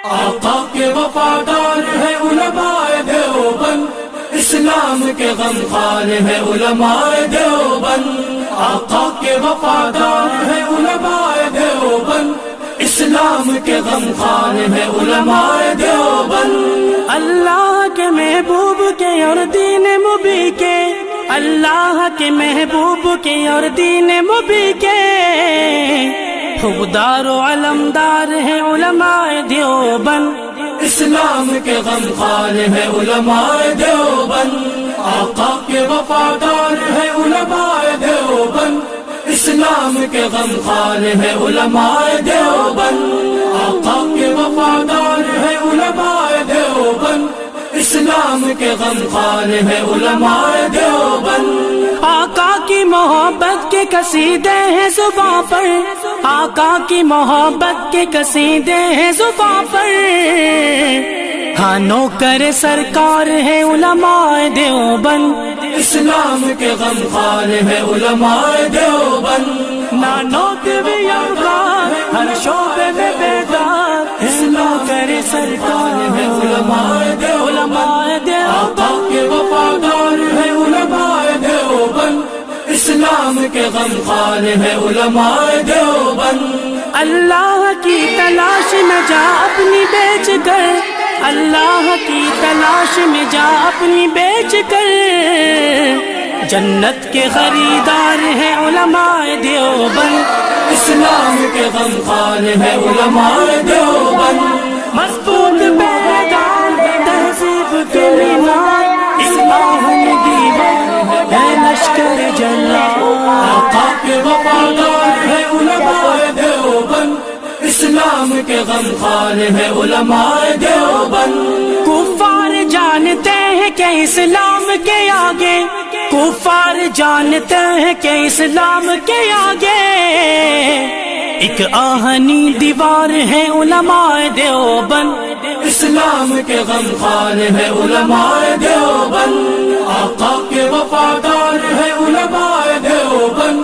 آقا کے وفادار ہے علماء دیوبند، اسلام کے غمخوار ہے علماء دیوبند۔ آقا کے وفادار ہے علماء دیوبند، اسلام کے غمخوار ہے علماء دیوبند۔ اللہ کے محبوب کے اور دین مبی کے، اللہ کے محبوب کے اور دین مبی کے حقدار و علمدار ہیں علماء دیوبند، اسلام کے غمخوار ہے علماء دیوبند۔ آقا کے وفادار ہے علماء دیوبند، اسلام کے غمخوار ہے علماء دیوبند۔ آقا کے وفادار ہے علماء دیوبند، اسلام کے غمخوار ہے علماء دیوبند۔ آقا کی محبت کے قصیدے ہیں زباں پر، آقا کی محبت کے قصیدے ہیں زباں پر، ہاں نوکر سرکار ہے علماء دیوبند، اسلام کے غمخوار ہے علماء دیوبند۔ نانوت بھی افغان ہر شعبے میں بیدار ہے نوکر سرکار ہے علماء دیوبند۔ آقا کے وفادار ہے علماء دیوبند، اسلام کے غمخوار ہے علماء دیوبند۔ اللہ کی تلاش میں جا اپنی بیچ کر، اللہ کی تلاش میں جا اپنی بیچ کر، جنت کے خریدار ہیں علماء دیوبند، اسلام کے غمخوار ہے علماء دیوبند۔ مضبوط پیغام تہذیب کے مینار، اسلام دیوار ہے لشکر جلال۔ آقا کے وفادار ہے علماء دیوبند، اسلام کے غمخوار ہے علماء دیوبند۔ کفار جانتے ہیں کہ اسلام کے آگے، کفار جانتے ہیں کہ اسلام کے آگے ایک آہنی دیوار ہے علماء دیوبند، اسلام کے غمخوار ہے علماء دیوبند۔ آقا کے وفادار ہے علماء دیوبند،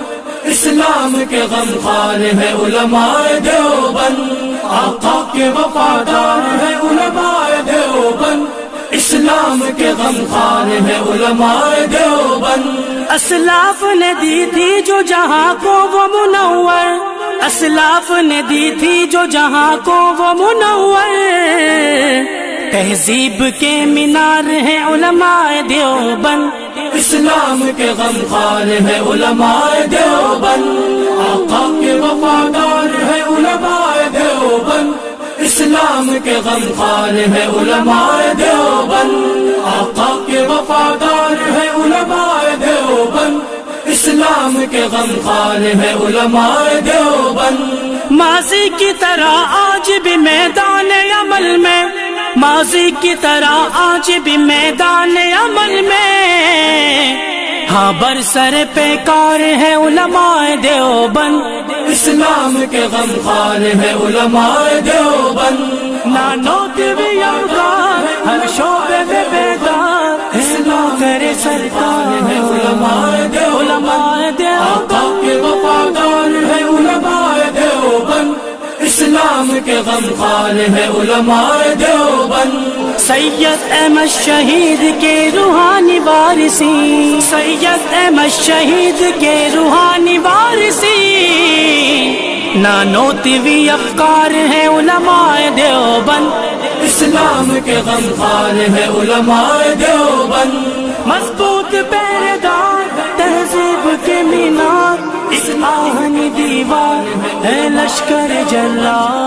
اسلام کے غمخوار ہے علماء دیوبند۔ آقا کے وفادار ہے علماء دیوبند، اسلام کے غمخوار ہے علماء دیوبند۔ اسلاف نے دی تھی جو جہاں کو وہ منور، اسلاف نے دی تھی جو جہاں کو وہ منور، تہذیب کے مینار ہیں علماء دیوبند، اسلام کے غمخوار ہے علماء دیوبند۔ آقا کے وفادار ہے علماء دیوبند، اسلام کے غمخوار ہے علماء دیوبند۔ آقا کے وفادار ہے علماء دیوبند، اسلام کے غمخوار ہے علماء دیوبند۔ ماضی کی طرح آج بھی میدان عمل میں، ماضی کی طرح آج بھی میدان عمل میں، ہاں برسر پیکار ہے علماء دیوبند، اسلام کے غمخوار ہے علماء دیوبند۔ نانوت بھی افغان ہر شعبے میں بیدار ہے نوکر سرکار ہے علماء دیوبند۔ آقا کے وفادار ہے علماء دیوبند، اسلام کے غمخوار ہے علماء دیوبند۔ سید احمد شہید کے روحانی وارثی، سید احمد شہید کے روحانی وارثی، نانوتوی افکار ہیں علماء دیوبند، اسلام کے غمخوار ہے علماء دیوبند۔ مضبوط پیردار تہذیب کے مینار، اس آہنی دیوار ہے لشکر جلال۔